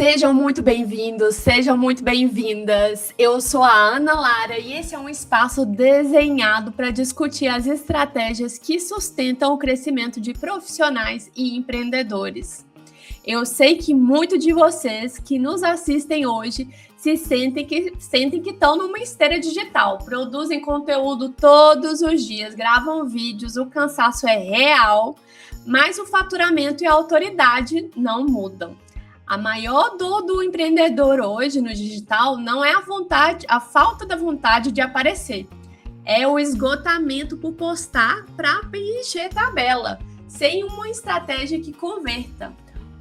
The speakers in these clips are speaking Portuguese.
Sejam muito bem-vindos, sejam muito bem-vindas. Eu sou a Ana Lara e esse é um espaço desenhado para discutir as estratégias que sustentam o crescimento de profissionais e empreendedores. Eu sei que muitos de vocês que nos assistem hoje se sentem que estão numa esteira digital, produzem conteúdo todos os dias, gravam vídeos, o cansaço é real, mas o faturamento e a autoridade não mudam. A maior dor do empreendedor hoje no digital não é a falta da vontade de aparecer. É o esgotamento por postar para preencher tabela, sem uma estratégia que converta.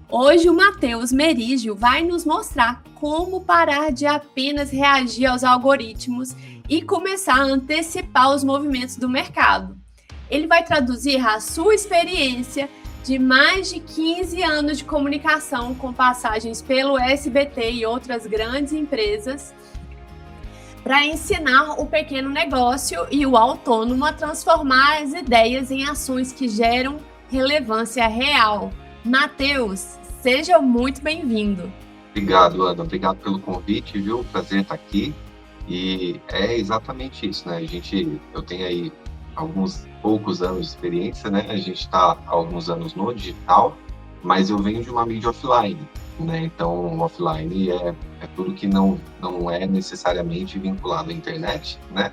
Hoje o Matheus Merígio vai nos mostrar como parar de apenas reagir aos algoritmos e começar a antecipar os movimentos do mercado. Ele vai traduzir a sua experiência de mais de 15 anos de comunicação com passagens pelo SBT e outras grandes empresas para ensinar o pequeno negócio e o autônomo a transformar as ideias em ações que geram relevância real. Matheus, seja muito bem-vindo. Obrigado, Ana. Obrigado pelo convite, viu? Prazer estar aqui. E é exatamente isso, né? Eu tenho aí alguns poucos anos de experiência, né? A gente está há alguns anos no digital, mas eu venho de uma mídia offline, né? Então, offline é tudo que não é necessariamente vinculado à internet, né?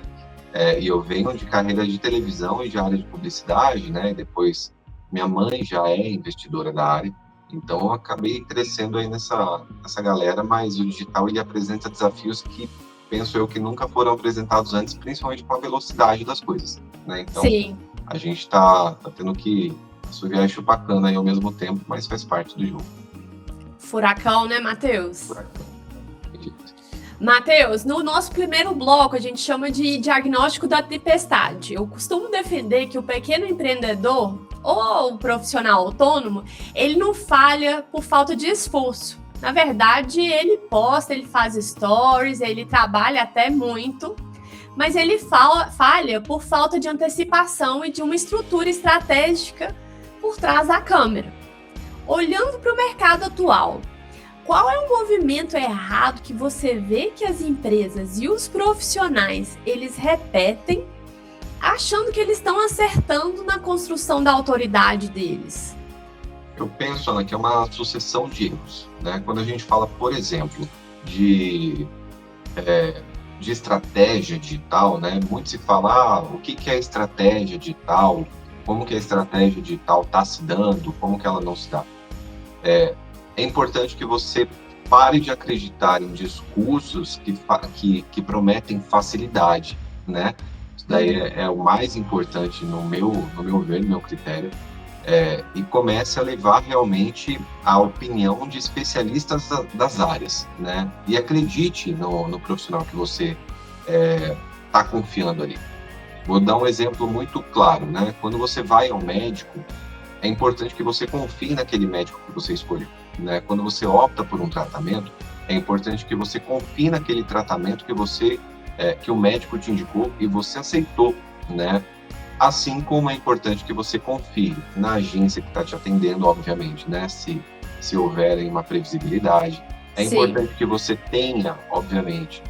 E eu venho de carreira de televisão e de área de publicidade, né? Depois, minha mãe já é investidora da área, então eu acabei crescendo aí nessa galera, mas o digital ele apresenta desafios que penso eu que nunca foram apresentados antes, principalmente com a velocidade das coisas, né? Então, Sim. A gente tá tendo que assoviar e chupar cana aí ao mesmo tempo, mas faz parte do jogo. Furacão, né, Matheus? Furacão. Matheus, no nosso primeiro bloco a gente chama de diagnóstico da tempestade. Eu costumo defender que o pequeno empreendedor ou o profissional autônomo, ele não falha por falta de esforço. Na verdade, ele posta, ele faz stories, ele trabalha até muito, mas ele falha por falta de antecipação e de uma estrutura estratégica por trás da câmera. Olhando para o mercado atual, qual é o movimento errado que você vê que as empresas e os profissionais, eles repetem, achando que eles estão acertando na construção da autoridade deles? Eu penso, Ana, que é uma sucessão de erros, né? Quando a gente fala, por exemplo, de estratégia digital, né? Muito se fala, o que é estratégia digital, como que a estratégia digital está se dando, como que ela não se dá. É importante que você pare de acreditar em discursos que prometem facilidade, né? Isso daí é o mais importante no meu ver, no meu critério. E comece a levar realmente a opinião de especialistas das áreas, né? E acredite no profissional que você está confiando ali. Vou dar um exemplo muito claro, né? Quando você vai ao médico, é importante que você confie naquele médico que você escolheu, né? Quando você opta por um tratamento, é importante que você confie naquele tratamento que o médico te indicou e você aceitou, né? Assim como é importante que você confie na agência que está te atendendo, obviamente, né? Se houver uma previsibilidade. É Sim. Importante que você tenha, obviamente,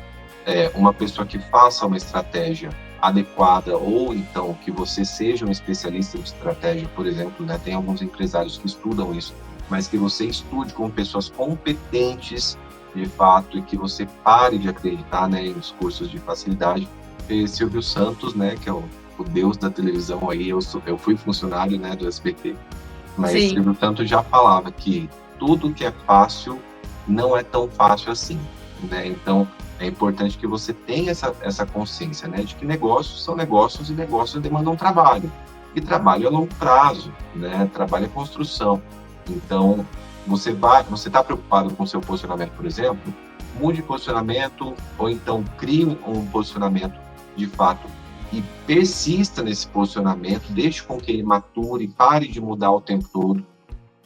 uma pessoa que faça uma estratégia adequada ou então que você seja um especialista de estratégia, por exemplo, né? Tem alguns empresários que estudam isso, mas que você estude com pessoas competentes de fato e que você pare de acreditar, né, em discursos de facilidade. E Silvio Santos, né, que é o deus da televisão aí, eu fui funcionário, né, do SBT, mas Sim. Silvio Santos já falava que tudo que é fácil não é tão fácil assim, né? Então é importante que você tenha essa consciência, né, de que negócios são negócios e negócios demandam trabalho, e trabalho é longo prazo, né? Trabalho é construção. Então você está preocupado com o seu posicionamento, por exemplo, mude posicionamento ou então crie um posicionamento de fato e persista nesse posicionamento, deixe com que ele mature, pare de mudar o tempo todo.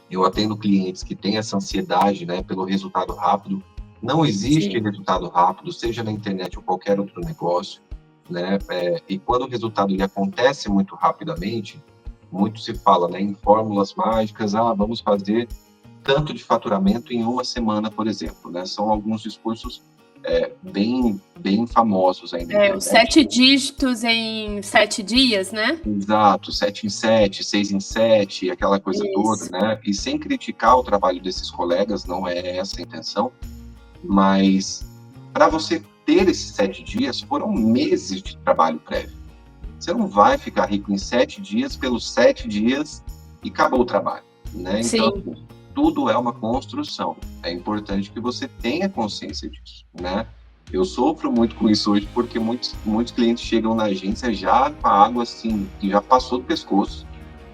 Eu atendo clientes que têm essa ansiedade, né, pelo resultado rápido. Não existe resultado rápido, seja na internet ou qualquer outro negócio, né? E quando o resultado ele acontece muito rapidamente, muito se fala, né, em fórmulas mágicas, vamos fazer tanto de faturamento em uma semana, por exemplo, né? São alguns discursos bem famosos aí na internet. Os 7 dígitos em 7 dias, né? Exato, 7 em 7, 6 em 7, aquela coisa toda, Isso. né? E sem criticar o trabalho desses colegas, não é essa a intenção, mas para você ter esses 7 dias, foram meses de trabalho prévio. Você não vai ficar rico em 7 dias, pelos 7 dias, e acabou o trabalho, né? Então, Sim. tudo é uma construção. É importante que você tenha consciência disso, né? Eu sofro muito com isso hoje, porque muitos clientes chegam na agência já com a água assim, que já passou do pescoço,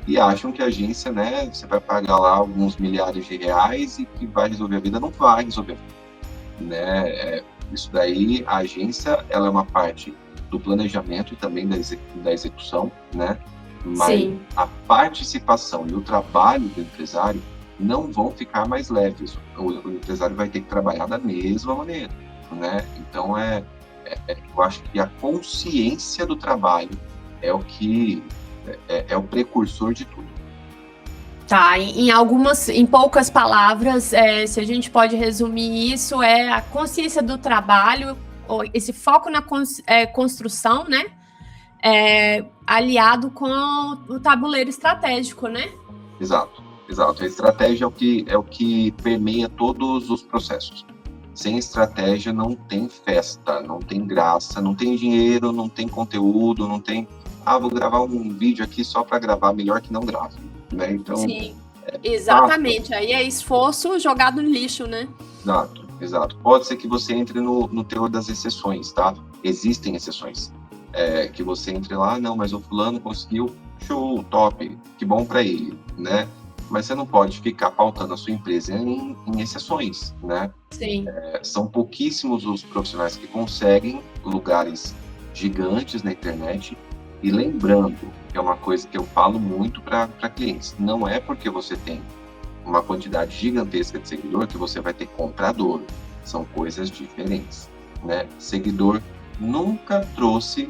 e acham que a agência, né, você vai pagar lá alguns milhares de reais e que vai resolver a vida. Não vai resolver a vida, né? Isso daí, a agência, ela é uma parte do planejamento e também da execução, né? Mas Sim. a participação e o trabalho do empresário não vão ficar mais leves. O empresário vai ter que trabalhar da mesma maneira, né? Então, eu acho que a consciência do trabalho é o que é o precursor de tudo. Tá, em poucas palavras, se a gente pode resumir isso, é a consciência do trabalho, esse foco na construção, né? Aliado com o tabuleiro estratégico, né? Exato. A estratégia é o que permeia todos os processos. Sem estratégia não tem festa, não tem graça, não tem dinheiro, não tem conteúdo, não tem... vou gravar um vídeo aqui só para gravar, melhor que não grave, né? Então, sim, exatamente. Aí é esforço jogado no lixo, né? Exato. Pode ser que você entre no teor das exceções, tá? Existem exceções. Que você entre lá, não, mas o fulano conseguiu, show, top, que bom para ele, né? Mas você não pode ficar pautando a sua empresa em exceções, né? Sim. São pouquíssimos os profissionais que conseguem lugares gigantes na internet. E lembrando, que é uma coisa que eu falo muito para clientes, não é porque você tem uma quantidade gigantesca de seguidor que você vai ter comprador. São coisas diferentes, né? Seguidor nunca trouxe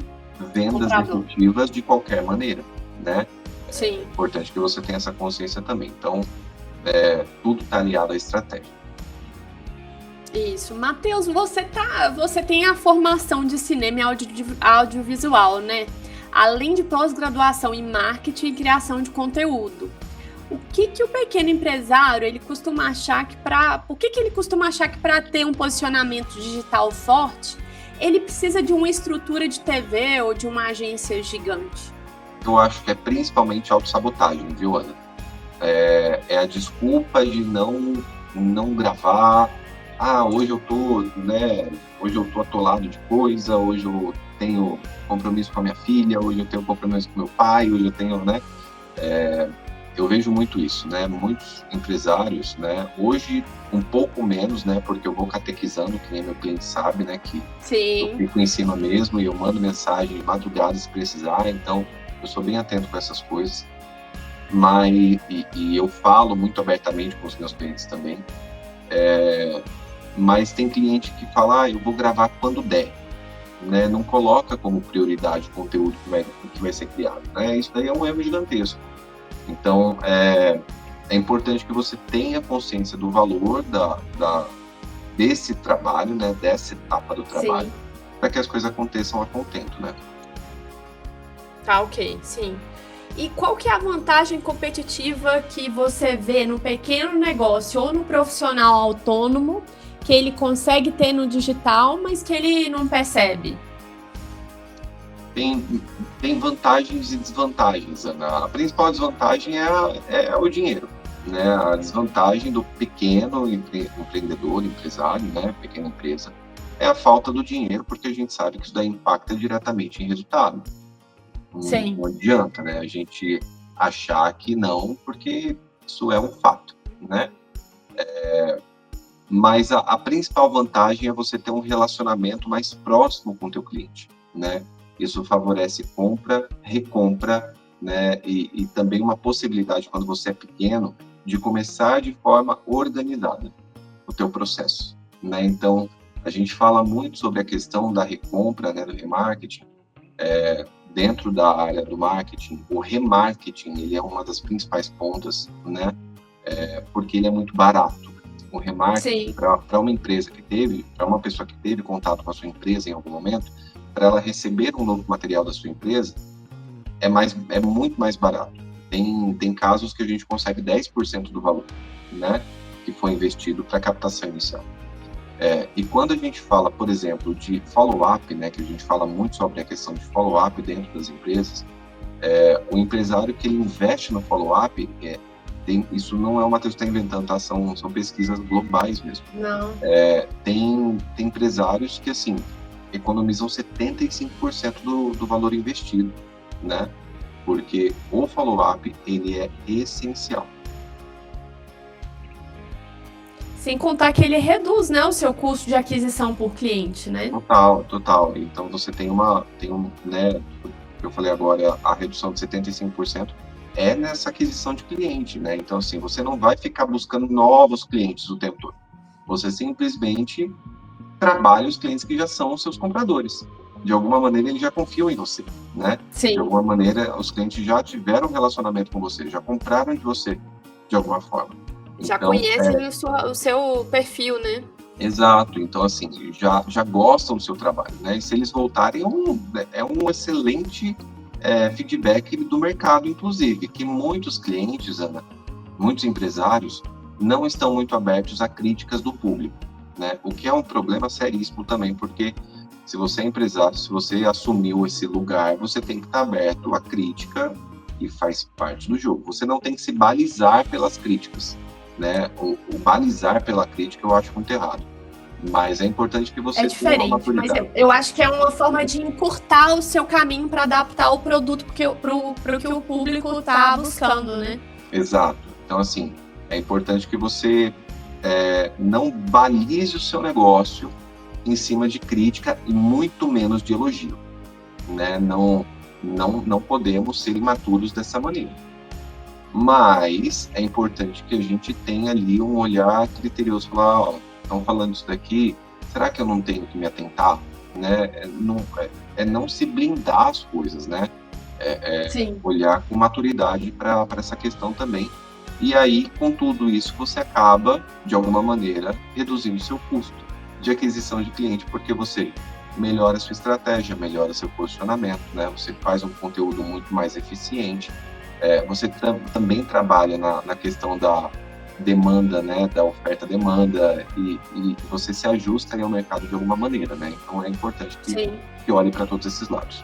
vendas efetivas de qualquer maneira, né? Sim. É importante que você tenha essa consciência também. Então, tudo está aliado à estratégia. Isso. Matheus, você tem a formação de cinema e audiovisual, né? Além de pós-graduação em marketing e criação de conteúdo. O que o pequeno empresário, ele costuma achar que ele costuma achar que para ter um posicionamento digital forte, ele precisa de uma estrutura de TV ou de uma agência gigante? Eu acho que é principalmente autossabotagem, viu, Ana? É a desculpa de não gravar. Hoje eu tô, né? Hoje eu tô atolado de coisa, hoje eu tenho compromisso com a minha filha, hoje eu tenho compromisso com meu pai, hoje eu tenho, né? Eu vejo muito isso, né? Muitos empresários, né? Hoje um pouco menos, né? Porque eu vou catequizando, que nem meu cliente sabe, né? Que Sim. Eu fico em cima mesmo e eu mando mensagem de madrugada se precisar, então eu sou bem atento com essas coisas. Mas, e eu falo muito abertamente com os meus clientes também. Mas tem cliente que fala, eu vou gravar quando der, né? Não coloca como prioridade o conteúdo que vai ser criado, né? Isso daí é um erro gigantesco. Então, é importante que você tenha consciência do valor desse trabalho, né? Dessa etapa do trabalho, para que as coisas aconteçam a contento, né? Tá, ok, sim. E qual que é a vantagem competitiva que você vê no pequeno negócio ou no profissional autônomo que ele consegue ter no digital, mas que ele não percebe? Tem vantagens e desvantagens, Ana. A principal desvantagem é o dinheiro, né? A desvantagem do pequeno empreendedor, empresário, né? Pequena empresa, é a falta do dinheiro, porque a gente sabe que isso daí impacta diretamente em resultado. Sim. Não adianta, né? A gente achar que não, porque isso é um fato, né? Mas a principal vantagem é você ter um relacionamento mais próximo com o teu cliente, né? Isso favorece compra, recompra, né? E também uma possibilidade, quando você é pequeno, de começar de forma organizada o teu processo, né? Então, a gente fala muito sobre a questão da recompra, né? Do remarketing. Dentro da área do marketing, o remarketing, ele é uma das principais pontas, né? porque ele é muito barato. O remarketing, Sim. para uma empresa que teve, para uma pessoa que teve contato com a sua empresa em algum momento, para ela receber um novo material da sua empresa, é muito mais barato. Tem casos que a gente consegue 10% do valor, né, que foi investido para captação inicial. E quando a gente fala, por exemplo, de follow-up, né, que a gente fala muito sobre a questão de follow-up dentro das empresas, o empresário que ele investe no follow-up, isso não é o Matheus está inventando, tá? São pesquisas globais mesmo. Não. Tem empresários que, assim, economizam 75% do valor investido, né? Porque o follow-up, ele é essencial. Sem contar que ele reduz, né, o seu custo de aquisição por cliente, né? Total. Então, você né, eu falei agora, a redução de 75% é nessa aquisição de cliente, né? Então, assim, você não vai ficar buscando novos clientes o tempo todo. Você simplesmente trabalha os clientes que já são os seus compradores. De alguma maneira, eles já confiam em você, né? Sim. De alguma maneira, os clientes já tiveram um relacionamento com você, já compraram de você, de alguma forma. Já então, conhecem o seu perfil, né? Exato. Então, assim, já gostam do seu trabalho, né? E se eles voltarem, é um excelente feedback do mercado, inclusive, que muitos clientes, Ana, muitos empresários, não estão muito abertos a críticas do público, né? O que é um problema seríssimo também, porque se você é empresário, se você assumiu esse lugar, você tem que estar aberto à crítica e faz parte do jogo. Você não tem que se balizar pelas críticas, né? O balizar pela crítica eu acho muito errado. Mas é importante que você tenha uma maturidade. Mas eu acho que é uma forma de encurtar o seu caminho para adaptar o produto para o que o público está buscando, né? Exato. Então, assim, é importante que você não balize o seu negócio em cima de crítica e muito menos de elogio, né? Não podemos ser imaturos dessa maneira. Mas é importante que a gente tenha ali um olhar criterioso, falar, ó, estão falando isso daqui, será que eu não tenho que me atentar? Né? Não se blindar as coisas, né? Olhar com maturidade para essa questão também. E aí, com tudo isso, você acaba, de alguma maneira, reduzindo seu custo de aquisição de cliente, porque você melhora a sua estratégia, melhora seu posicionamento, né? Você faz um conteúdo muito mais eficiente. Você também trabalha na questão da demanda, né, da oferta-demanda, e você se ajusta ao mercado de alguma maneira, né? Então é importante que olhe para todos esses lados.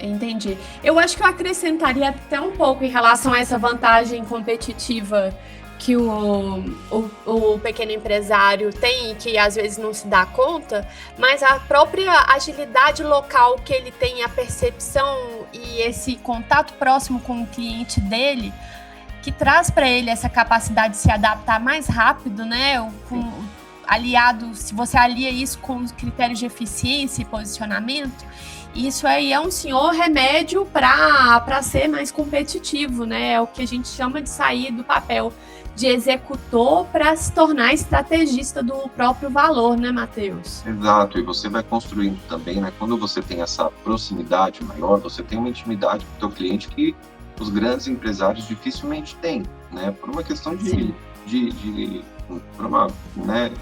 Entendi. Eu acho que eu acrescentaria até um pouco em relação a essa vantagem competitiva que o pequeno empresário tem e que às vezes não se dá conta, mas a própria agilidade local que ele tem, a percepção e esse contato próximo com o cliente dele, que traz para ele essa capacidade de se adaptar mais rápido, né? Se você alia isso com os critérios de eficiência e posicionamento, isso aí é um senhor remédio para ser mais competitivo, né? É o que a gente chama de sair do papel de executor para se tornar estrategista do próprio valor, né, Matheus? Exato, e você vai construindo também, né? Quando você tem essa proximidade maior, você tem uma intimidade com o teu cliente que os grandes empresários dificilmente têm, né? Por uma questão por uma, né,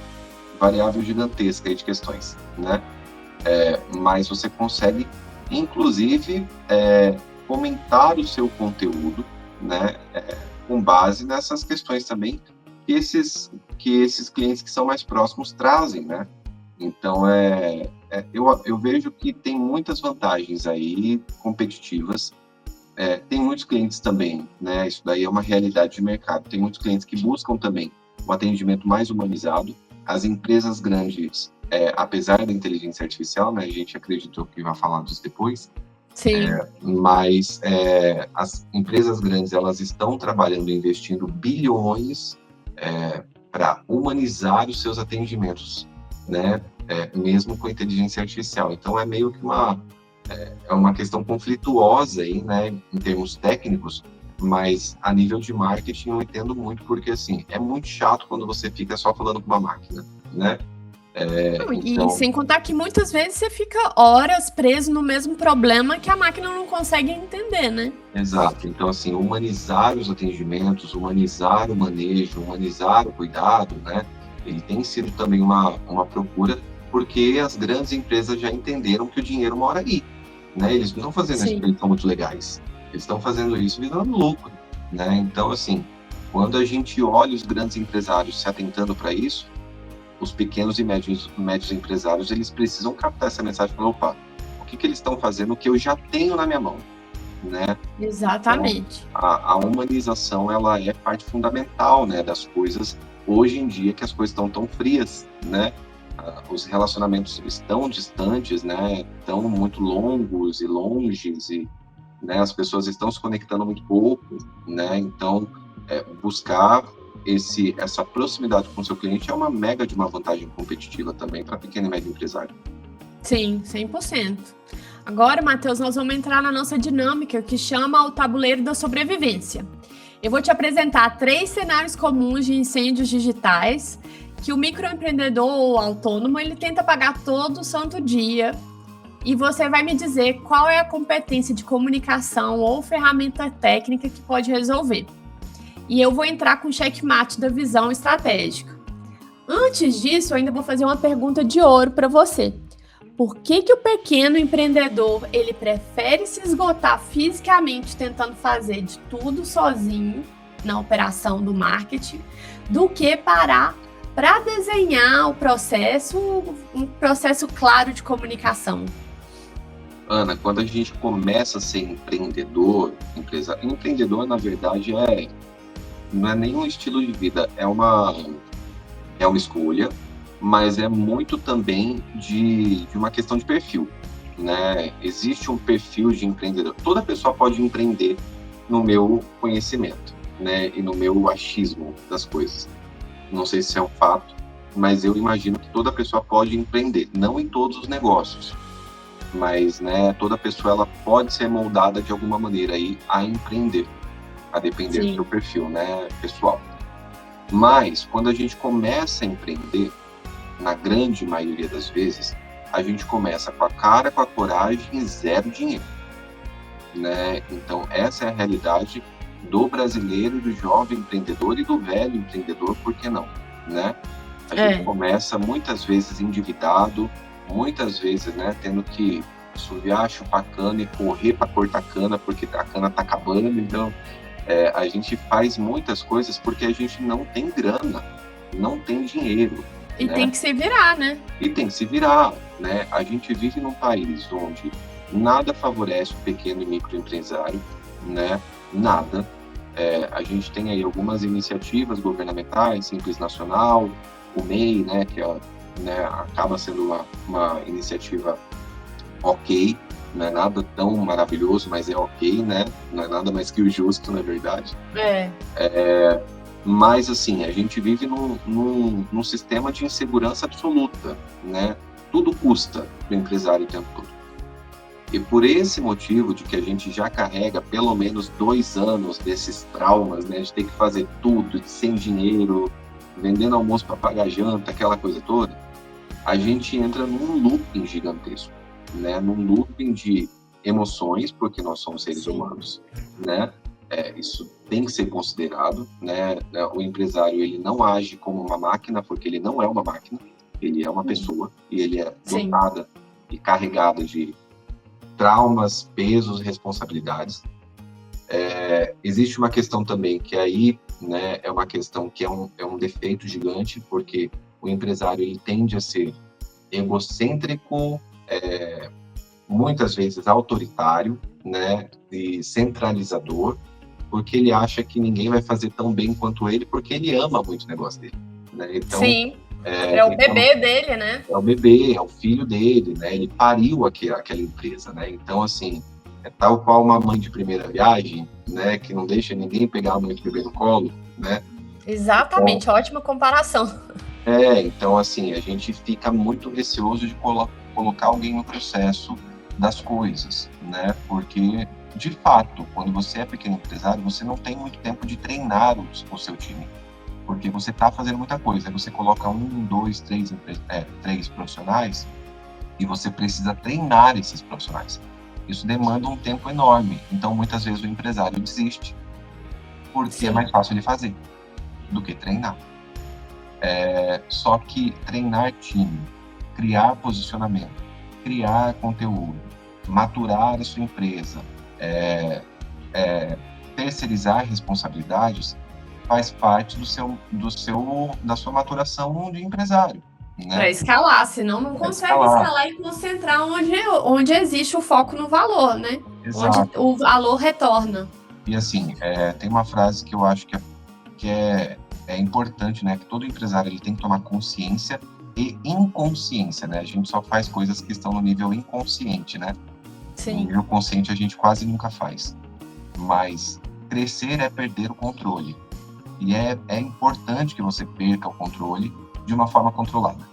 variável gigantesca aí de questões, né? Mas você consegue, inclusive, fomentar o seu conteúdo, né? Com base nessas questões também que esses clientes que são mais próximos trazem, né? Então, eu vejo que tem muitas vantagens aí competitivas. Tem muitos clientes também, né? Isso daí é uma realidade de mercado. Tem muitos clientes que buscam também um atendimento mais humanizado. As empresas grandes, apesar da inteligência artificial, né? A gente acreditou que vai falar disso depois. Sim. Mas as empresas grandes, elas estão trabalhando, investindo bilhões para humanizar os seus atendimentos, né? Mesmo com inteligência artificial. Então, é meio que uma questão conflituosa aí, né? Em termos técnicos, mas a nível de marketing eu entendo muito, porque, assim, é muito chato quando você fica só falando com uma máquina, né? E sem contar que muitas vezes você fica horas preso no mesmo problema que a máquina não consegue entender, né? Exato. Então, assim, humanizar os atendimentos, humanizar o manejo, humanizar o cuidado, né? Ele tem sido também uma procura, porque as grandes empresas já entenderam que o dinheiro mora aí, né? Eles não estão fazendo isso porque eles são muito legais. Eles estão fazendo isso visando lucro, né? Então, assim, quando a gente olha os grandes empresários se atentando para isso, os pequenos e médios empresários, eles precisam captar essa mensagem e falar, opa, o que eles estão fazendo que eu já tenho na minha mão, né? Exatamente. Então, a humanização, ela é parte fundamental, né, das coisas, hoje em dia que as coisas estão tão frias, né? Os relacionamentos estão distantes, né? Estão muito longos e longes, e, né, as pessoas estão se conectando muito pouco, né? Então, buscar essa proximidade com o seu cliente é uma mega de uma vantagem competitiva também para pequeno e médio empresário. Sim, 100%. Agora, Matheus, nós vamos entrar na nossa dinâmica que chama o tabuleiro da sobrevivência. Eu vou te apresentar 3 cenários comuns de incêndios digitais que o microempreendedor ou autônomo ele tenta apagar todo santo dia, e você vai me dizer qual é a competência de comunicação ou ferramenta técnica que pode resolver. E eu vou entrar com o checkmate da visão estratégica. Antes disso, eu ainda vou fazer uma pergunta de ouro para você. Por que o pequeno empreendedor ele prefere se esgotar fisicamente tentando fazer de tudo sozinho na operação do marketing do que parar para desenhar um processo claro de comunicação? Ana, quando a gente começa a ser empreendedor, empreendedor na verdade não é nem um estilo de vida, é uma escolha, mas é muito também de uma questão de perfil, né? Existe um perfil de empreendedor. Toda pessoa pode empreender no meu conhecimento, né? E no meu achismo das coisas. Não sei se é um fato, mas eu imagino que toda pessoa pode empreender, não em todos os negócios, mas, né, toda pessoa ela pode ser moldada de alguma maneira aí a empreender, a depender do seu perfil, né, pessoal. Mas quando a gente começa a empreender, na grande maioria das vezes, a gente começa com a cara, com a coragem e zero dinheiro, né? Então essa é a realidade do brasileiro, do jovem empreendedor e do velho empreendedor, por que não, né? A gente começa muitas vezes endividado, muitas vezes, né, tendo que assoviar, chupar cana e correr para cortar cana porque a cana tá acabando. Então a gente faz muitas coisas porque a gente não tem grana, não tem dinheiro. E né? Tem que se virar, né? E tem que se virar, né? A gente vive num país onde nada favorece o pequeno e microempresário, né? Nada. A gente tem aí algumas iniciativas governamentais, Simples Nacional, o MEI, né? Que acaba sendo uma iniciativa ok, não é nada tão maravilhoso, mas é ok, né? Não é nada mais que o justo, na verdade. Mas, assim, a gente vive num sistema de insegurança absoluta, né? Tudo custa para o empresário o tempo todo. E por esse motivo de que a gente já carrega pelo menos 2 anos desses traumas, né? De ter que fazer tudo, sem dinheiro, vendendo almoço para pagar janta, aquela coisa toda, a gente entra num looping gigantesco, né? Num looping de emoções, porque nós somos seres humanos, né? Isso tem que ser considerado, né? O empresário ele não age como uma máquina, porque ele não é uma máquina, ele é uma pessoa e ele é dotada e carregada de traumas, pesos, responsabilidades. Existe uma questão também que aí, né, é uma questão que é um defeito gigante, porque o empresário ele tende a ser egocêntrico, muitas vezes autoritário, né, e centralizador, porque ele acha que ninguém vai fazer tão bem quanto ele, porque ele ama muito o negócio dele, né? Então, é o bebê dele, né? É o bebê, é o filho dele, né? Ele pariu aquela empresa, né? Então, assim, é tal qual uma mãe de primeira viagem, né? Que não deixa ninguém pegar a mãe de bebê no colo, né? Exatamente, então, ótima comparação. Então, assim, a gente fica muito receoso de colocar alguém no processo das coisas, né? Porque, de fato, quando você é pequeno empresário, você não tem muito tempo de treinar o seu time, porque você está fazendo muita coisa. Aí você coloca 1, 2, 3 profissionais e você precisa treinar esses profissionais. Isso demanda um tempo enorme. Então, muitas vezes o empresário desiste, porque é mais fácil ele fazer do que treinar. Só que treinar time, criar posicionamento, criar conteúdo, maturar a sua empresa, terceirizar responsabilidades, faz parte da sua maturação de empresário. Né? Para escalar, senão não consegue escalar e concentrar onde existe o foco no valor, né? Exato. Onde o valor retorna. E assim, tem uma frase que eu acho que é importante, né? Que todo empresário ele tem que tomar consciência e inconsciência, né? A gente só faz coisas que estão no nível inconsciente, né? Sim. No nível consciente a gente quase nunca faz. Mas crescer é perder o controle. E é importante que você perca o controle de uma forma controlada,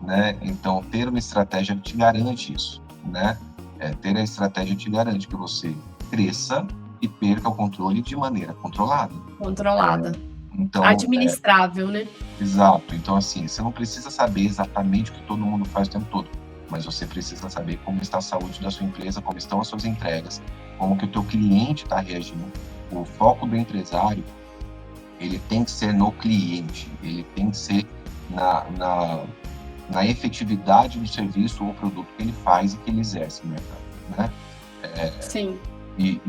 né? Então, ter uma estratégia te garante isso, né? Ter a estratégia te garante que você cresça e perca o controle de maneira controlada. Então, administrável, né? Exato. Então, assim, você não precisa saber exatamente o que todo mundo faz o tempo todo, mas você precisa saber como está a saúde da sua empresa, como estão as suas entregas, como que o teu cliente está reagindo. O foco do empresário, ele tem que ser no cliente, ele tem que ser na efetividade do serviço ou produto que ele faz e que ele exerce no mercado, né? Sim. E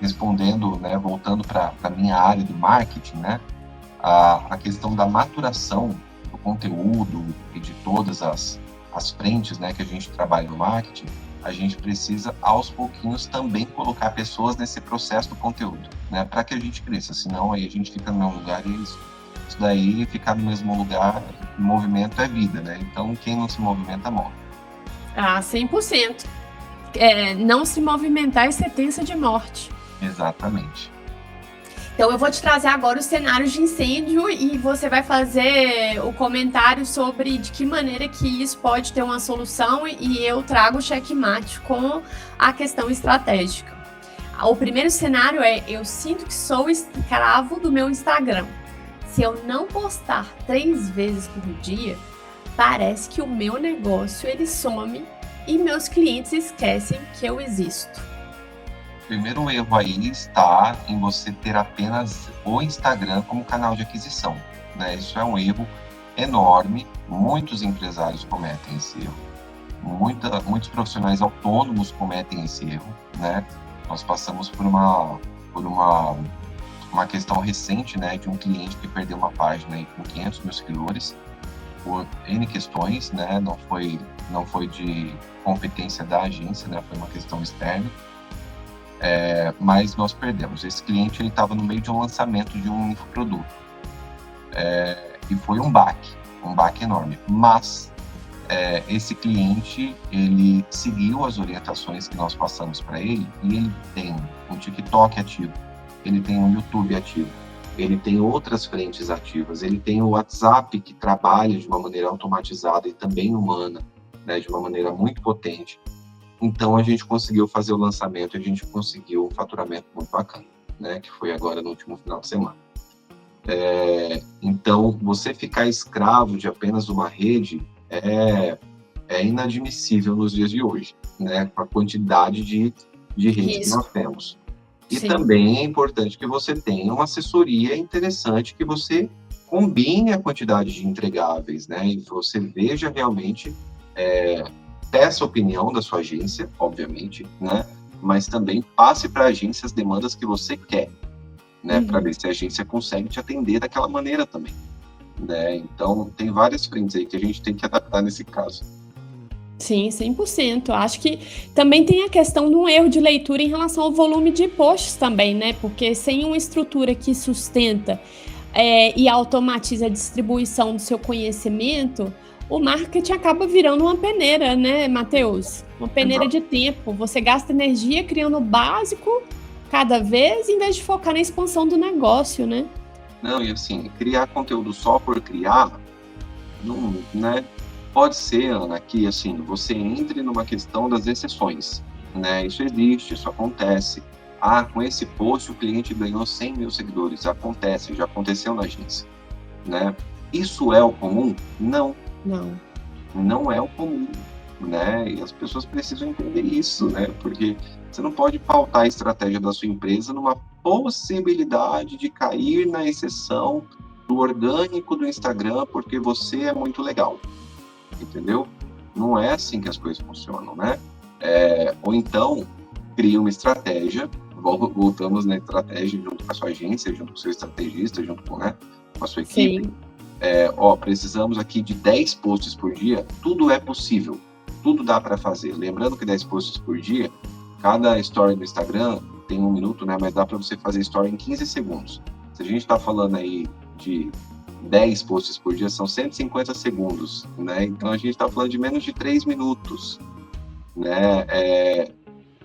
respondendo, né, voltando para a minha área do marketing, né, a questão da maturação do conteúdo e de todas as frentes, né, que a gente trabalha no marketing, a gente precisa, aos pouquinhos, também colocar pessoas nesse processo do conteúdo, né, para que a gente cresça, senão aí a gente fica no mesmo lugar e isso daí, ficar no mesmo lugar, movimento é vida, né? Então, quem não se movimenta, morre. 100%. Não se movimentar é sentença de morte. Exatamente. Então, eu vou te trazer agora os cenários de incêndio e você vai fazer o comentário sobre de que maneira que isso pode ter uma solução e eu trago o checkmate com a questão estratégica. O primeiro cenário eu sinto que sou escravo do meu Instagram. Se eu não postar 3 vezes por dia, parece que o meu negócio ele some e meus clientes esquecem que eu existo. O primeiro erro aí está em você ter apenas o Instagram como canal de aquisição, né? Isso é um erro enorme, muitos empresários cometem esse erro, muitos profissionais autônomos cometem esse erro, né? Nós passamos por uma questão recente, né, de um cliente que perdeu uma página aí com 500 mil seguidores por N questões, né? Não foi de competência da agência, né? Foi uma questão externa. Mas nós perdemos. Esse cliente ele estava no meio de um lançamento de um infoproduto. E foi um baque enorme. Mas esse cliente, ele seguiu as orientações que nós passamos para ele e ele tem um TikTok ativo, ele tem um YouTube ativo, ele tem outras frentes ativas, ele tem o WhatsApp que trabalha de uma maneira automatizada e também humana, né, de uma maneira muito potente. Então, a gente conseguiu fazer o lançamento, a gente conseguiu um faturamento muito bacana, né, que foi agora no último final de semana. Então, você ficar escravo de apenas uma rede é inadmissível nos dias de hoje, né, com a quantidade de redes que nós temos. E Sim. Também é importante que você tenha uma assessoria interessante, que você combine a quantidade de entregáveis, né, e você veja realmente, peça a opinião da sua agência, obviamente, né, mas também passe para a agência as demandas que você quer, né, para ver se a agência consegue te atender daquela maneira também, né. Então, tem várias frentes aí que a gente tem que adaptar nesse caso. Sim, 100%. Acho que também tem a questão de um erro de leitura em relação ao volume de posts também, né, porque sem uma estrutura que sustenta e automatiza a distribuição do seu conhecimento, o marketing acaba virando uma peneira, né, Matheus? Uma peneira de tempo. Você gasta energia criando o básico cada vez, em vez de focar na expansão do negócio, né? Não, e assim, criar conteúdo só por criar, não, né? Pode ser, Ana, que assim, você entre numa questão das exceções, né? Isso existe, isso acontece. com esse post o cliente ganhou 100 mil seguidores. Acontece, já aconteceu na agência, né? Isso é o comum? Não. Não é o comum, né? E as pessoas precisam entender isso, né? Porque você não pode pautar a estratégia da sua empresa numa possibilidade de cair na exceção do orgânico do Instagram porque você é muito legal, entendeu? Não é assim que as coisas funcionam, né? Ou então, cria uma estratégia, voltamos na estratégia junto com a sua agência, junto com o seu estrategista, junto com a sua equipe. Sim. Precisamos aqui de 10 posts por dia, tudo é possível, tudo dá para fazer. Lembrando que 10 posts por dia, cada story no Instagram tem 1 minuto, né? Mas dá para você fazer story em 15 segundos. Se a gente está falando aí de 10 posts por dia, são 150 segundos, né? Então a gente está falando de menos de 3 minutos, né?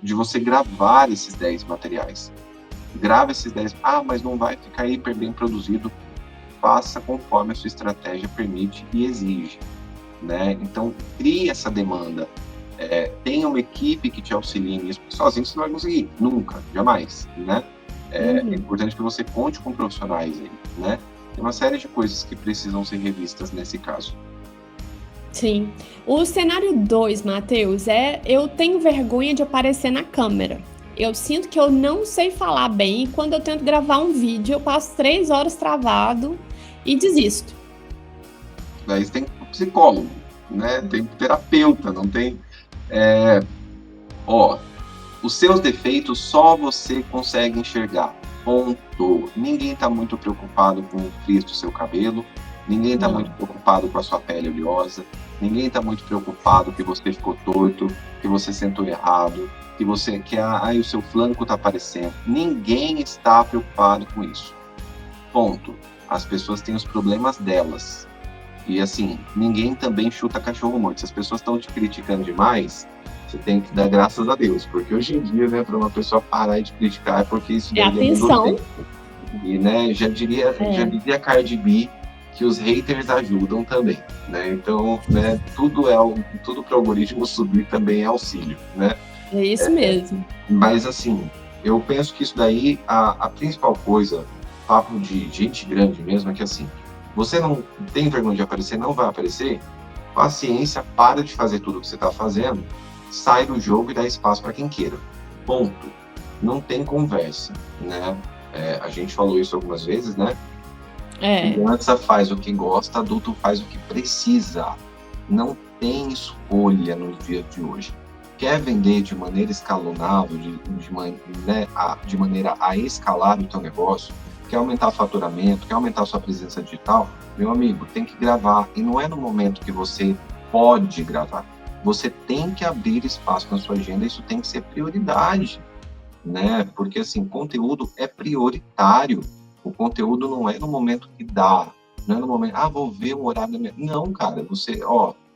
De você gravar esses 10 materiais. Grava esses 10, mas não vai ficar hiper bem produzido. Faça conforme a sua estratégia permite e exige, né? Então, crie essa demanda. Tenha uma equipe que te auxilie nisso, porque sozinho você não vai conseguir, nunca, jamais, né? É importante que você conte com profissionais aí, né? Tem uma série de coisas que precisam ser revistas nesse caso. Sim. O cenário 2, Matheus, eu tenho vergonha de aparecer na câmera. Eu sinto que eu não sei falar bem e quando eu tento gravar um vídeo, eu passo 3 horas travado e desisto. Daí você tem psicólogo, né? Tem terapeuta, não tem... os seus defeitos só você consegue enxergar. Ponto. Ninguém está muito preocupado com o frizz do seu cabelo, ninguém está muito preocupado com a sua pele oleosa, ninguém está muito preocupado que você ficou torto, que você sentou errado, que o seu flanco está aparecendo. Ninguém está preocupado com isso. Ponto. As pessoas têm os problemas delas. E assim, ninguém também chuta cachorro morto. Se as pessoas estão te criticando demais, você tem que dar graças a Deus. Porque hoje em dia, né, para uma pessoa parar de criticar, é porque isso daí atenção. E, né, já diria a Cardi B que os haters ajudam também, né? Então, né, tudo para o algoritmo subir também é auxílio, né? É isso mesmo. Mas, assim, eu penso que isso daí, a principal coisa, papo de gente grande mesmo, é que, assim, você não tem vergonha de aparecer, não vai aparecer, paciência, para de fazer tudo que você está fazendo, sai do jogo e dá espaço para quem queira. Ponto. Não tem conversa, né? A gente falou isso algumas vezes, né? Criança faz o que gosta, adulto faz o que precisa. Não tem escolha nos dias de hoje. Quer vender de maneira escalonável, de maneira a escalar o teu negócio, quer aumentar o faturamento, quer aumentar a sua presença digital, meu amigo, tem que gravar. E não é no momento que você pode gravar. Você tem que abrir espaço na sua agenda, isso tem que ser prioridade, né? Porque, assim, conteúdo é prioritário. O conteúdo não é no momento que dá, não é no momento, vou ver um horário da minha... Não, cara, você,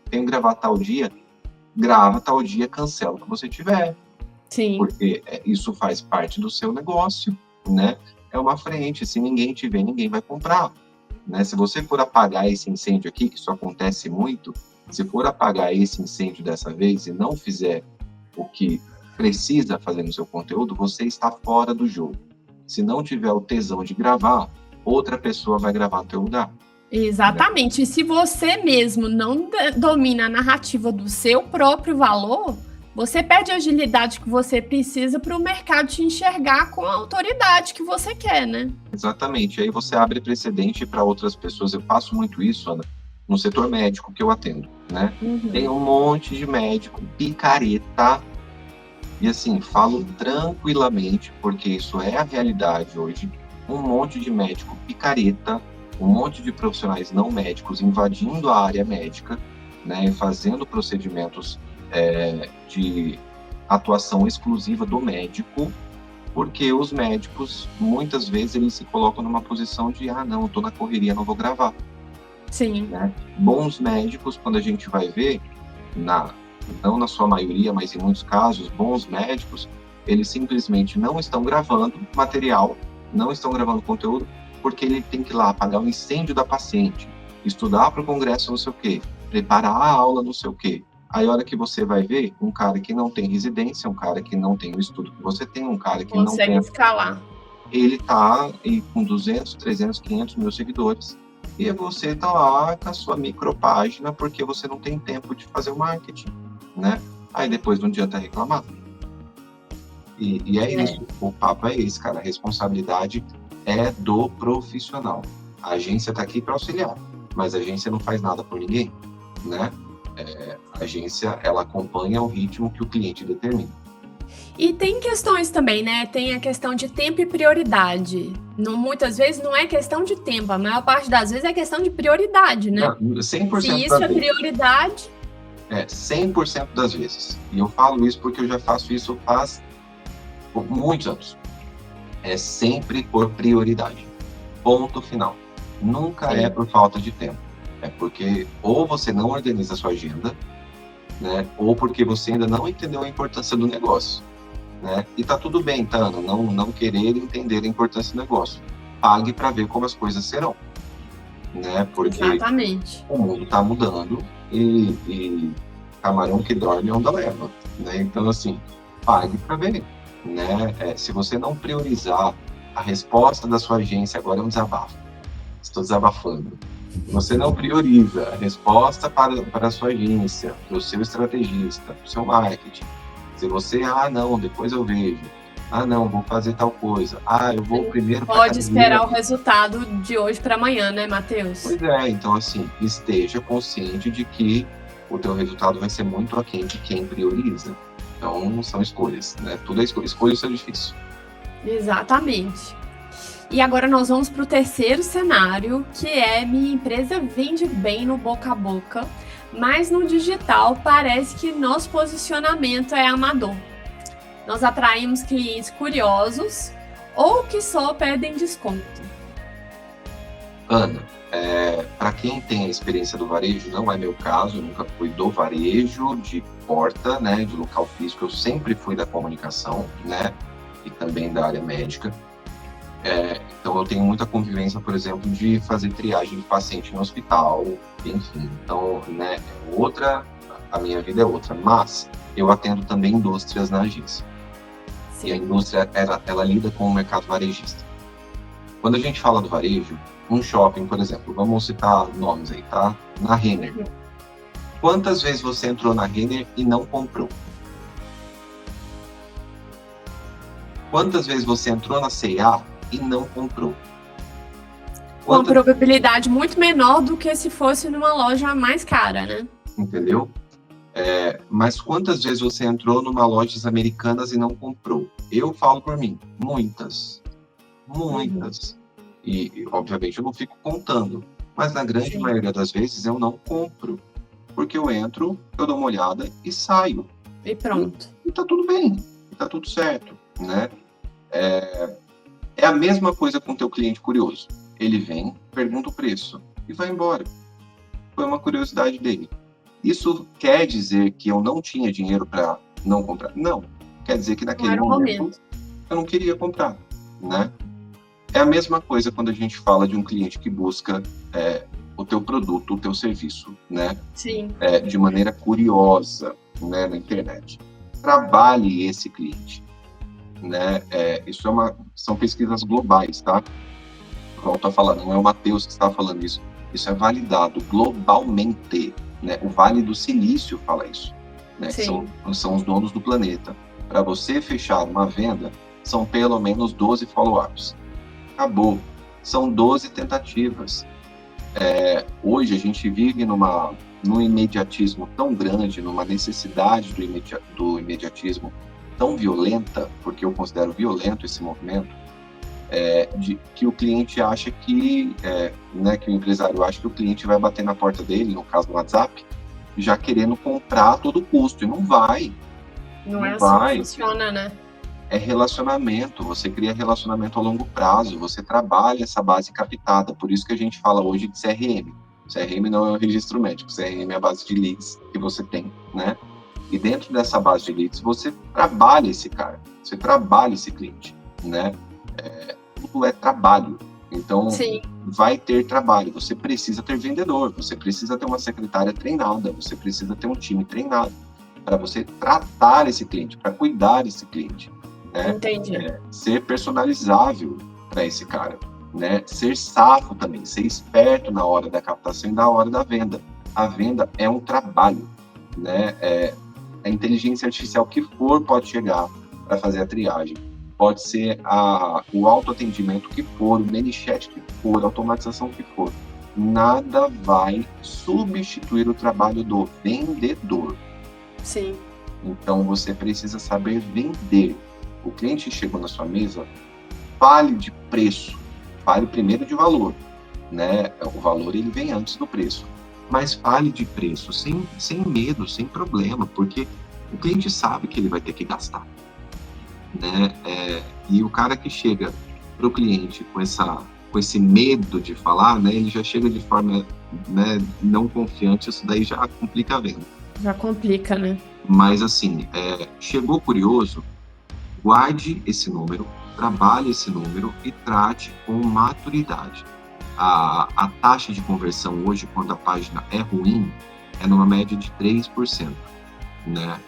tem que gravar tal dia, grava tal dia, cancela o que você tiver. Sim. Porque isso faz parte do seu negócio, né? É uma frente, se ninguém te vê, ninguém vai comprar, né? Se você for apagar esse incêndio aqui, que isso acontece muito, se for apagar esse incêndio dessa vez e não fizer o que precisa fazer no seu conteúdo, você está fora do jogo. Se não tiver o tesão de gravar, outra pessoa vai gravar no teu lugar. Exatamente. E se você mesmo não domina a narrativa do seu próprio valor, você perde a agilidade que você precisa para o mercado te enxergar com a autoridade que você quer, né? Exatamente. Aí você abre precedente para outras pessoas. Eu faço muito isso, Ana, no setor médico que eu atendo, né? Tem um monte de médico picareta. E assim, falo tranquilamente, porque isso é a realidade hoje, um monte de médico picareta, um monte de profissionais não médicos invadindo a área médica, né, fazendo procedimentos de atuação exclusiva do médico, porque os médicos, muitas vezes, eles se colocam numa posição de, não, estou na correria, não vou gravar. Sim. Né? Bons médicos, quando a gente vai ver, não na sua maioria, mas em muitos casos, bons médicos, eles simplesmente não estão gravando material, não estão gravando conteúdo, porque ele tem que ir lá apagar o incêndio da paciente, estudar para o congresso não sei o quê, preparar a aula não sei o quê. Aí, a hora que você vai ver, um cara que não tem residência, um cara que não tem o estudo que você tem, um cara que não Consegue tem... escalar. Ele tá com 200, 300, 500 mil seguidores. E você tá lá com a sua micropágina porque você não tem tempo de fazer o marketing, né? Aí depois não adianta reclamar. E é isso, o papo é esse, cara. A responsabilidade é do profissional. A agência está aqui para auxiliar, mas a agência não faz nada por ninguém, né? A agência, ela acompanha o ritmo que o cliente determina. E tem questões também, né? Tem a questão de tempo e prioridade. Não, muitas vezes não é questão de tempo, a maior parte das vezes é questão de prioridade, né? Não, 100% Se isso é prioridade... 100% das vezes. E eu falo isso porque eu já faço isso faz muitos anos. É sempre por prioridade. Ponto final. Nunca é por falta de tempo. É porque ou você não organiza a sua agenda, né? Ou porque você ainda não entendeu a importância do negócio, né? E tá tudo bem, tá, Ana? Não querer entender a importância do negócio. Pague para ver como as coisas serão, né? Porque Exatamente. O mundo tá mudando e camarão que dorme onda leva, né? Então, assim, pague para ver, né? Se você não priorizar a resposta da sua agência, agora é um desabafo. Estou desabafando. Você não prioriza a resposta para a sua agência, para o seu estrategista, para o seu marketing. Se você, não, depois eu vejo. Não, vou fazer tal coisa. Eu vou primeiro para Pode esperar o resultado de hoje para amanhã, né, Matheus? Pois é, então assim, esteja consciente de que o teu resultado vai ser muito aquém de quem prioriza. Então, são escolhas, né? Tudo é escolha. Escolha o seu difícil. Exatamente. E agora nós vamos para o terceiro cenário, que é minha empresa vende bem no boca a boca, mas no digital parece que nosso posicionamento é amador. Nós atraímos clientes curiosos ou que só pedem desconto. Ana, para quem tem a experiência do varejo, não é meu caso, eu nunca fui do varejo, de porta, né, de local físico, eu sempre fui da comunicação, né, e também da área médica. Então, eu tenho muita convivência, por exemplo, de fazer triagem de paciente no hospital, enfim. Então, né, a minha vida é outra. Mas eu atendo também indústrias na agência. Sim. E a indústria, ela lida com o mercado varejista. Quando a gente fala do varejo, um shopping, por exemplo, vamos citar nomes aí, tá? Na Renner. Quantas vezes você entrou na Renner e não comprou? Quantas vezes você entrou na C&A e não comprou? Com probabilidade muito menor do que se fosse numa loja mais cara, né? Entendeu? Mas quantas vezes você entrou numa lojas americanas e não comprou? Eu falo por mim, muitas. Muitas. E, obviamente, eu não fico contando. Mas, na grande maioria das vezes, eu não compro. Porque eu entro, eu dou uma olhada e saio. E pronto. E tá tudo bem. E tá tudo certo, né? É a mesma coisa com o teu cliente curioso. Ele vem, pergunta o preço e vai embora. Foi uma curiosidade dele. Isso quer dizer que eu não tinha dinheiro para não comprar? Não. Quer dizer que naquele momento eu não queria comprar, né? É a mesma coisa quando a gente fala de um cliente que busca o teu produto, o teu serviço, né? Sim. De maneira curiosa, né, na internet. Trabalhe esse cliente, né? Isso são pesquisas globais, tá? Volto a falar, não é o Matheus que está falando isso. Isso é validado globalmente, né? O Vale do Silício fala isso, né? São os donos do planeta. Para você fechar uma venda, são pelo menos 12 follow-ups. Acabou. São 12 tentativas. Hoje a gente vive num imediatismo tão grande, numa necessidade do imediatismo tão violenta, porque eu considero violento esse movimento, que o cliente acha que o empresário acha que o cliente vai bater na porta dele, no caso do WhatsApp, já querendo comprar a todo custo, e não vai. Não é assim que funciona, né? É relacionamento, você cria relacionamento a longo prazo, você trabalha essa base captada, por isso que a gente fala hoje de CRM. CRM não é um registro médico, CRM é a base de leads que você tem, né? E dentro dessa base de leads, você trabalha esse cara, você trabalha esse cliente, né? Tudo é trabalho. Então, vai ter trabalho. Você precisa ter vendedor, você precisa ter uma secretária treinada, você precisa ter um time treinado para você tratar esse cliente, para cuidar desse cliente, né? Entendi. Ser personalizável para esse cara, né? Ser safo também, ser esperto na hora da captação e na hora da venda. A venda é um trabalho, né? A inteligência artificial que for pode chegar para fazer a triagem. Pode ser o autoatendimento que for, o ManyChat que for, a automatização que for. Nada vai substituir o trabalho do vendedor. Sim. Então, você precisa saber vender. O cliente chegou na sua mesa, fale de preço, fale primeiro de valor, né? O valor ele vem antes do preço. Mas fale de preço sem medo, sem problema, porque o cliente sabe que ele vai ter que gastar, né? E o cara que chega para o cliente com esse medo de falar, né? Ele já chega de forma, né, não confiante, isso daí já complica a venda. Já complica, né? Mas assim, chegou curioso, guarde esse número, trabalhe esse número e trate com maturidade. A taxa de conversão hoje, quando a página é ruim, é numa média de 3%, né?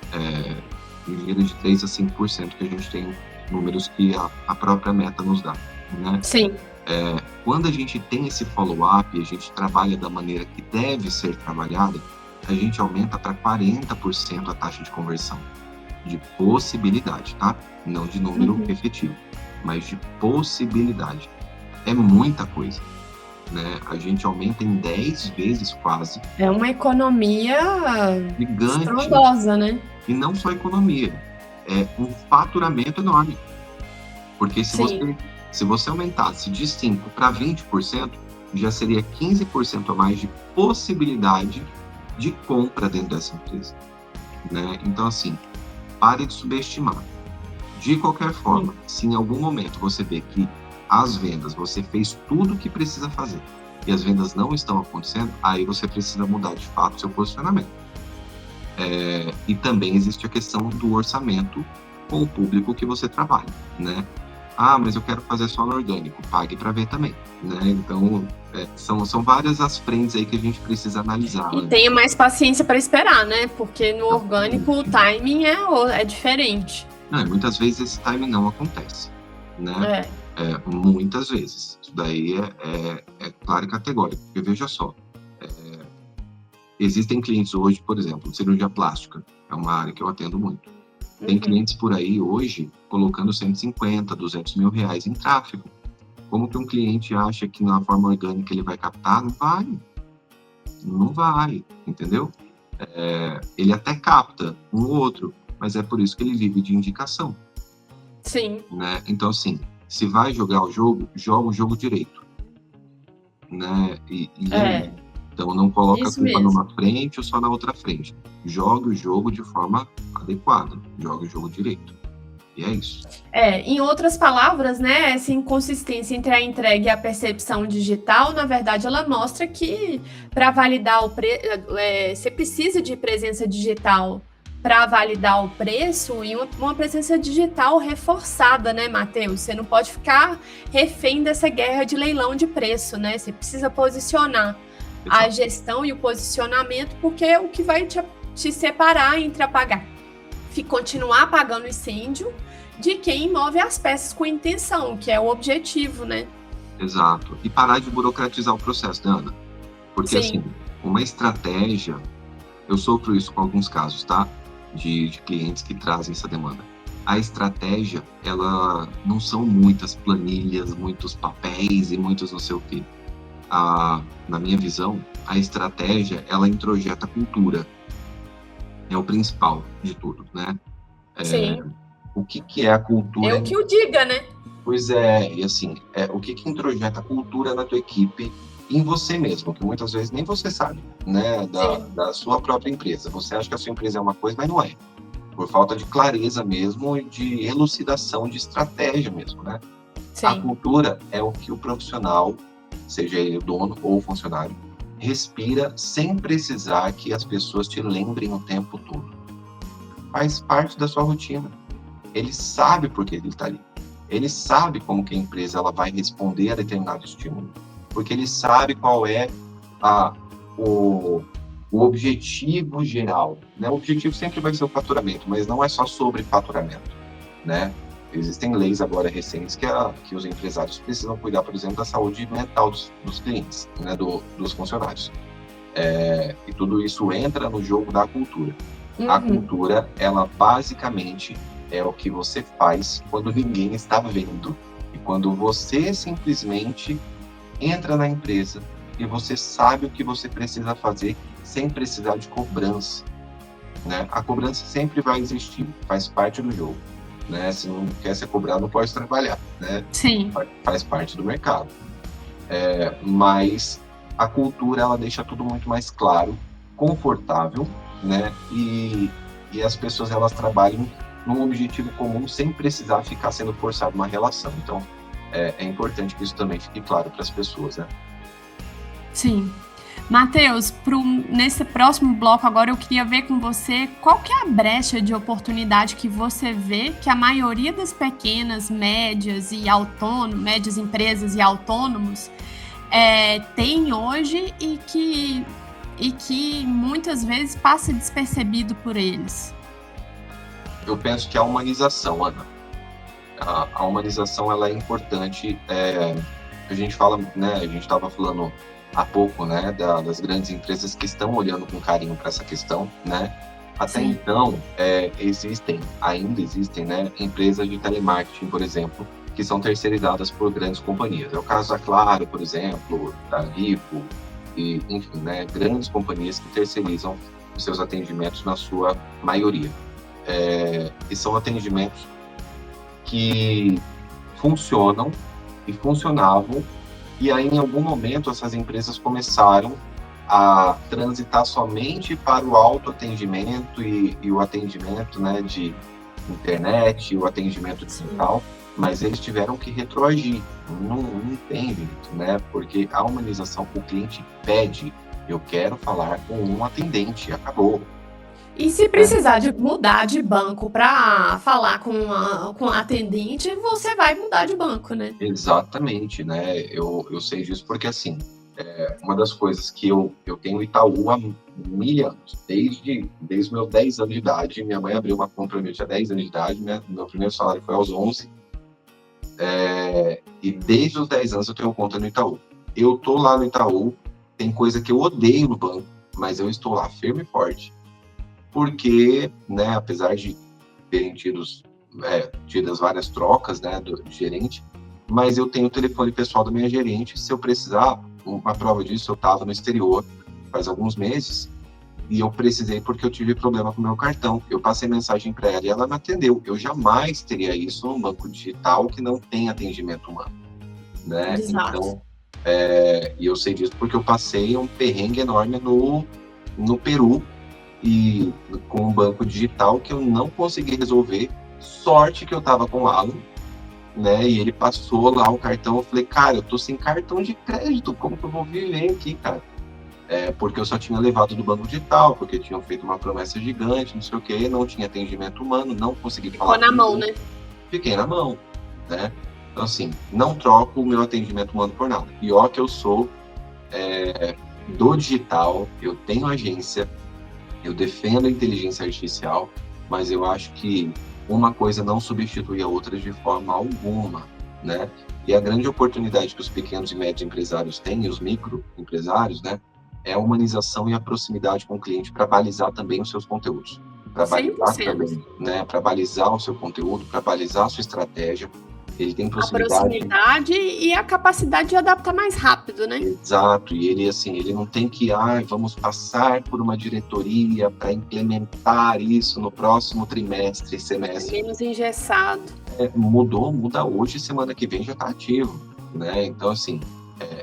Ligeiro de 3% a 5% que a gente tem números que a própria meta nos dá, né? Sim. Quando a gente tem esse follow-up e a gente trabalha da maneira que deve ser trabalhada, a gente aumenta para 40% a taxa de conversão, de possibilidade, tá? Não de número efetivo, mas de possibilidade. É muita coisa, né? A gente aumenta em 10 vezes quase. É uma economia gigante, estrondosa, né? E não só economia, é um faturamento enorme. Porque se você aumentasse de 5% para 20%, já seria 15% a mais de possibilidade de compra dentro dessa empresa, né? Então, assim, pare de subestimar. De qualquer forma, se em algum momento você vê que as vendas, você fez tudo o que precisa fazer e as vendas não estão acontecendo, aí você precisa mudar de fato seu posicionamento. E também existe a questão do orçamento com o público que você trabalha, né? Ah, mas eu quero fazer só no orgânico, pague para ver também, né? Então, são várias as frentes aí que a gente precisa analisar. E tenha mais paciência para esperar, né? Porque no orgânico o timing é diferente. Não, muitas vezes esse timing não acontece, né? Muitas vezes. Isso daí é claro e categórico, porque veja só, existem clientes hoje, por exemplo, cirurgia plástica, é uma área que eu atendo muito. Tem clientes por aí hoje colocando 150, 200 mil reais em tráfego. Como que um cliente acha que na forma orgânica ele vai captar? Não vai, entendeu? Ele até capta um ou outro, mas é por isso que ele vive de indicação. Sim. Né? Então, assim, se vai jogar o jogo, joga o jogo direito. Né? Então, não coloca a culpa numa frente ou só na outra frente. Joga o jogo de forma adequada, joga o jogo direito. E é isso. Em outras palavras, né, essa inconsistência entre a entrega e a percepção digital, na verdade, ela mostra que para validar você precisa de presença digital para validar o preço e uma presença digital reforçada, né, Matheus? Você não pode ficar refém dessa guerra de leilão de preço, né? Você precisa posicionar a gestão e o posicionamento, porque é o que vai te separar entre continuar apagando o incêndio de quem move as peças com intenção, que é o objetivo, né? Exato. E parar de burocratizar o processo, né, Ana? Porque, assim, uma estratégia, eu sofro isso com alguns casos, tá? De clientes que trazem essa demanda. A estratégia, ela não são muitas planilhas, muitos papéis e muitos não sei o quê. Na minha visão, a estratégia, ela introjeta a cultura. É o principal de tudo, né? Sim. O que é a cultura? Eu que o diga, né? Pois é, e assim, o que introjeta a cultura na tua equipe em você mesmo, que muitas vezes nem você sabe, né? Da sua própria empresa. Você acha que a sua empresa é uma coisa, mas não é. Por falta de clareza mesmo e de elucidação de estratégia mesmo, né? Sim. A cultura é o que o profissional, seja ele o dono ou o funcionário, respira sem precisar que as pessoas te lembrem o tempo todo. Faz parte da sua rotina. Ele sabe por que ele está ali. Ele sabe como que a empresa ela vai responder a determinado estímulo. porque ele sabe qual é o objetivo geral, né? O objetivo sempre vai ser o faturamento, mas não é só sobre faturamento, né? Existem leis agora recentes que os empresários precisam cuidar, por exemplo, da saúde mental dos clientes, né? Dos funcionários. E tudo isso entra no jogo da cultura. A cultura, ela basicamente é o que você faz quando ninguém está vendo. E quando você simplesmente entra na empresa e você sabe o que você precisa fazer sem precisar de cobrança, né? A cobrança sempre vai existir, faz parte do jogo, né? Se não quer ser cobrado, não pode trabalhar, né? Sim. Faz parte do mercado. Mas a cultura, ela deixa tudo muito mais claro, confortável, né? E as pessoas, elas trabalham num objetivo comum sem precisar ficar sendo forçado uma relação. Então, é importante que isso também fique claro para as pessoas, né? Sim. Matheus, nesse próximo bloco agora eu queria ver com você qual que é a brecha de oportunidade que você vê que a maioria das pequenas, médias empresas e autônomos tem hoje e que muitas vezes passa despercebido por eles. Eu penso que a humanização, Ana. A humanização, ela é importante. A gente fala, né? A gente estava falando há pouco, né? Das grandes empresas que estão olhando com carinho para essa questão, né? Até Sim. então, ainda existem, né? Empresas de telemarketing, por exemplo, que são terceirizadas por grandes companhias. É o caso da Claro, por exemplo, da Vivo, e, enfim, né? Grandes companhias que terceirizam os seus atendimentos na sua maioria. E são atendimentos que funcionam e funcionavam, e aí em algum momento essas empresas começaram a transitar somente para o autoatendimento e o atendimento, né, de internet, o atendimento digital, mas eles tiveram que retroagir. Não tem jeito, né? Porque a humanização, o cliente pede, eu quero falar com um atendente, acabou. E se precisar de mudar de banco para falar com um atendente, você vai mudar de banco, né? Exatamente, né? Eu sei disso porque, assim, uma das coisas que eu tenho Itaú há 1000 anos, desde os meus 10 anos de idade. Minha mãe abriu uma conta para mim, eu tinha 10 anos de idade, né? Meu primeiro salário foi aos 11. E desde os 10 anos eu tenho conta no Itaú. Eu tô lá no Itaú, tem coisa que eu odeio no banco, mas eu estou lá firme e forte. Porque, né, apesar de terem tidas várias trocas, né, do gerente, mas eu tenho o telefone pessoal da minha gerente. Se eu precisar, uma prova disso, eu estava no exterior faz alguns meses e eu precisei porque eu tive problema com o meu cartão. Eu passei mensagem para ela e ela me atendeu. Eu jamais teria isso num banco digital que não tem atendimento humano, né? Exato. Então, e eu sei disso porque eu passei um perrengue enorme no Peru, e com um banco digital que eu não consegui resolver. Sorte que eu tava com o Alan, né? E ele passou lá o cartão. Eu falei, cara, eu tô sem cartão de crédito, como que eu vou viver aqui, cara? Porque eu só tinha levado do banco digital, porque tinham feito uma promessa gigante, não sei o que, não tinha atendimento humano, não consegui falar. Ficou na mão, né? Fiquei na mão, né? Então, assim, não troco o meu atendimento humano por nada. Pior que eu sou do digital, eu tenho agência, eu defendo a inteligência artificial, mas eu acho que uma coisa não substitui a outra de forma alguma, né? E a grande oportunidade que os pequenos e médios empresários têm, e os microempresários, né, é a humanização e a proximidade com o cliente para balizar também os seus conteúdos. Para balizar também, né? Para balizar o seu conteúdo, para balizar a sua estratégia. Ele tem proximidade e a capacidade de adaptar mais rápido, né? Exato, e ele, assim, ele não tem que, vamos passar por uma diretoria para implementar isso no próximo trimestre, semestre. Menos engessado. Muda hoje, semana que vem já está ativo, né? Então, assim,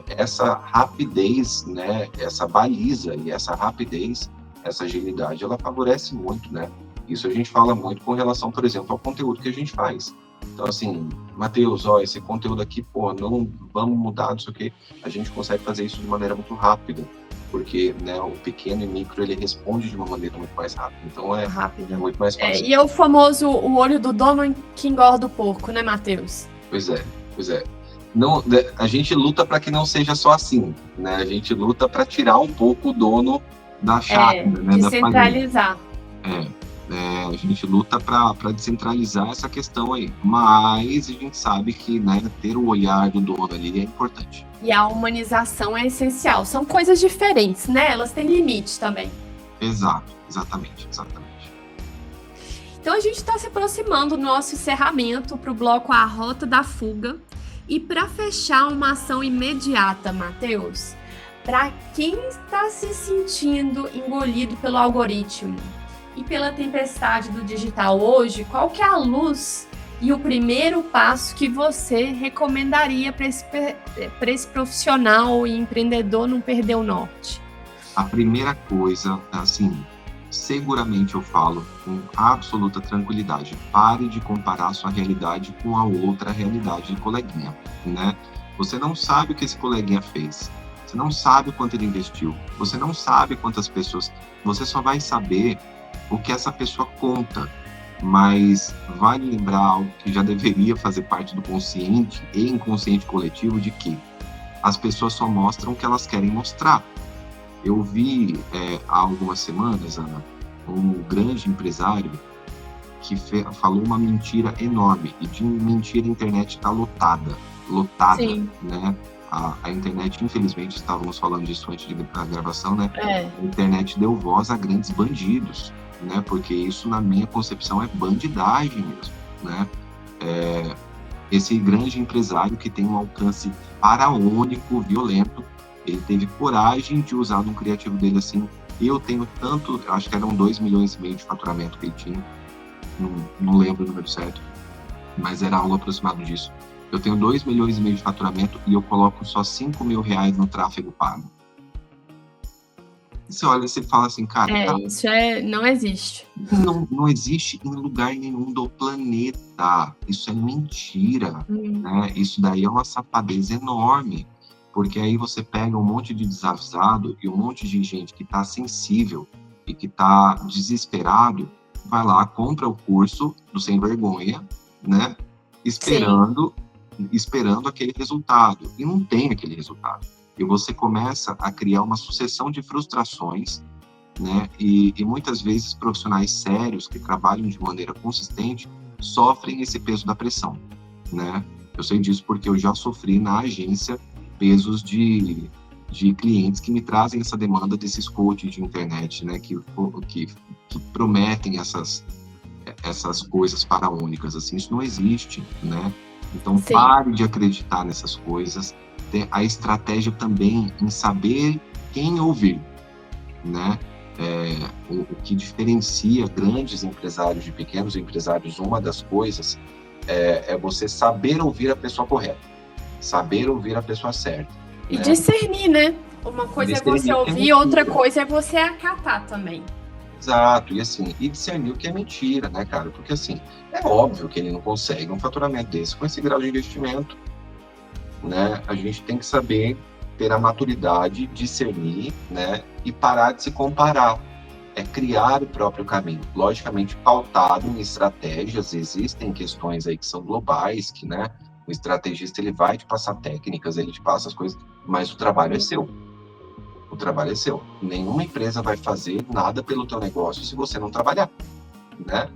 essa rapidez, né? Essa baliza e essa rapidez, essa agilidade, ela favorece muito, né? Isso a gente fala muito com relação, por exemplo, ao conteúdo que a gente faz. Então, assim, Matheus, esse conteúdo aqui, não vamos mudar, não sei o quê. A gente consegue fazer isso de maneira muito rápida, porque, né, o pequeno e micro, ele responde de uma maneira muito mais rápida. Então, é muito mais fácil. E é o famoso, o olho do dono que engorda o porco, né, Matheus? Pois é. não, a gente luta para que não seja só assim, né? A gente luta para tirar um pouco o dono da chácara, né, da família. Descentralizar. A gente luta para descentralizar essa questão aí, mas a gente sabe que, né, ter o olhar do dono ali é importante. E a humanização é essencial. São coisas diferentes, né? Elas têm limite também. Exato, exatamente. Então a gente está se aproximando do nosso encerramento para o bloco A Rota da Fuga. E para fechar uma ação imediata, Matheus, para quem está se sentindo engolido pelo algoritmo e pela tempestade do digital hoje, qual que é a luz e o primeiro passo que você recomendaria para esse profissional e empreendedor não perder o norte? A primeira coisa, assim, seguramente eu falo com absoluta tranquilidade, pare de comparar a sua realidade com a outra realidade de coleguinha, né? Você não sabe o que esse coleguinha fez, você não sabe o quanto ele investiu, você não sabe quantas pessoas, você só vai saber o que essa pessoa conta, mas vale lembrar algo que já deveria fazer parte do consciente e inconsciente coletivo, de que as pessoas só mostram o que elas querem mostrar. Eu vi há algumas semanas, Ana, um grande empresário que falou uma mentira enorme, e de mentira a internet está lotada, Sim. né? A internet, infelizmente, estávamos falando disso antes da gravação, né? É. A internet deu voz a grandes bandidos, né? Porque isso, na minha concepção, é bandidagem mesmo, né? Esse grande empresário que tem um alcance faraônico, violento, ele teve coragem de usar um criativo dele assim. Eu tenho tanto, acho que eram 2,5 milhões de faturamento que ele tinha, não lembro o número certo, mas era algo aproximado disso. Eu tenho 2,5 milhões de faturamento e eu coloco só R$5.000 no tráfego pago. Você olha e você fala assim, cara... Isso não existe. Não existe em lugar nenhum do planeta. Isso é mentira, né? Isso daí é uma safadez enorme, porque aí você pega um monte de desavisado e um monte de gente que está sensível e que está desesperado, vai lá, compra o curso do sem vergonha, né? Esperando aquele resultado. E não tem aquele resultado. E você começa a criar uma sucessão de frustrações, né? E muitas vezes profissionais sérios que trabalham de maneira consistente sofrem esse peso da pressão, né? Eu sei disso porque eu já sofri na agência pesos de clientes que me trazem essa demanda desses coaches de internet, né? Que prometem essas coisas faraônicas, assim. Isso não existe, né? Então, pare de acreditar nessas coisas. Tem a estratégia também em saber quem ouvir, né? O que diferencia grandes empresários de pequenos empresários, uma das coisas é você saber ouvir a pessoa correta, saber ouvir a pessoa certa. E discernir, né? Uma coisa é você ouvir, outra coisa é você acatar também. Exato, e discernir o que é mentira, né, cara? Porque, assim, é óbvio que ele não consegue um faturamento desse com esse grau de investimento, né? A gente tem que saber ter a maturidade, discernir, né, e parar de se comparar. É criar o próprio caminho, logicamente pautado em estratégias. Existem questões aí que são globais, que, né, o estrategista ele vai te passar técnicas, ele te passa as coisas, mas o trabalho é seu. O trabalho é seu. Nenhuma empresa vai fazer nada pelo teu negócio se você não trabalhar, né?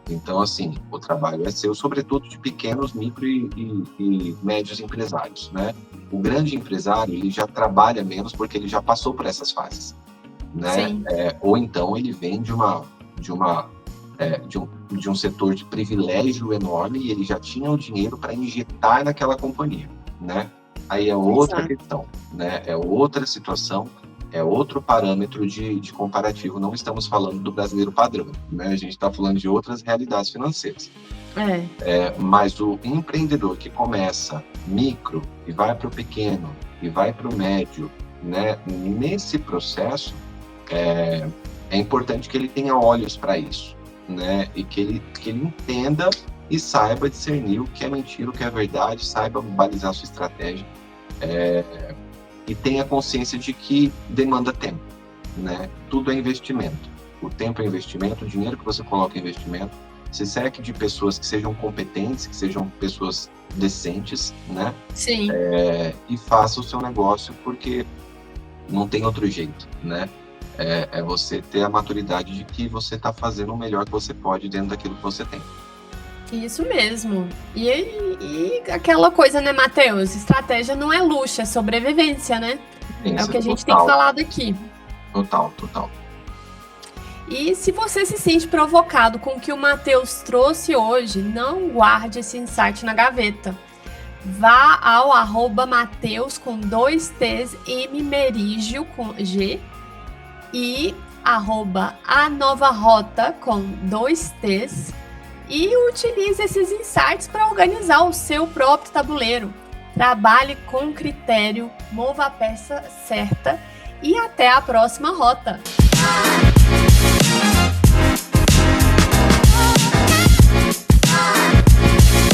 Então, assim, o trabalho é seu, sobretudo de pequenos, micro e médios empresários, né? O grande empresário, ele já trabalha menos porque ele já passou por essas fases, né? Ou então ele vem de um setor de privilégio enorme e ele já tinha o dinheiro para injetar naquela companhia, né? Aí é outra questão, né? É outra situação, é outro parâmetro de comparativo. Não estamos falando do brasileiro padrão, né? A gente está falando de outras realidades financeiras. Mas o empreendedor que começa micro e vai para o pequeno e vai para o médio, né? Nesse processo, é importante que ele tenha olhos para isso, né? E que ele entenda e saiba discernir o que é mentira, o que é verdade, saiba balizar sua estratégia, e tenha consciência de que demanda tempo, né? Tudo é investimento. O tempo é investimento, o dinheiro que você coloca em investimento se cerque de pessoas que sejam competentes, que sejam pessoas decentes, né? Sim. E faça o seu negócio, porque não tem outro jeito, né? É você ter a maturidade de que você está fazendo o melhor que você pode dentro daquilo que você tem. Isso mesmo. E aquela coisa, né, Matheus? Estratégia não é luxo, é sobrevivência, né? É o que a gente tem falado aqui. Total. E se você se sente provocado com o que o Matheus trouxe hoje, não guarde esse insight na gaveta. Vá ao @Mateus com 2 T's, Merígio com G e @ANovaRota com 2 T's e utilize esses insights para organizar o seu próprio tabuleiro. Trabalhe com critério, mova a peça certa e até a próxima rota.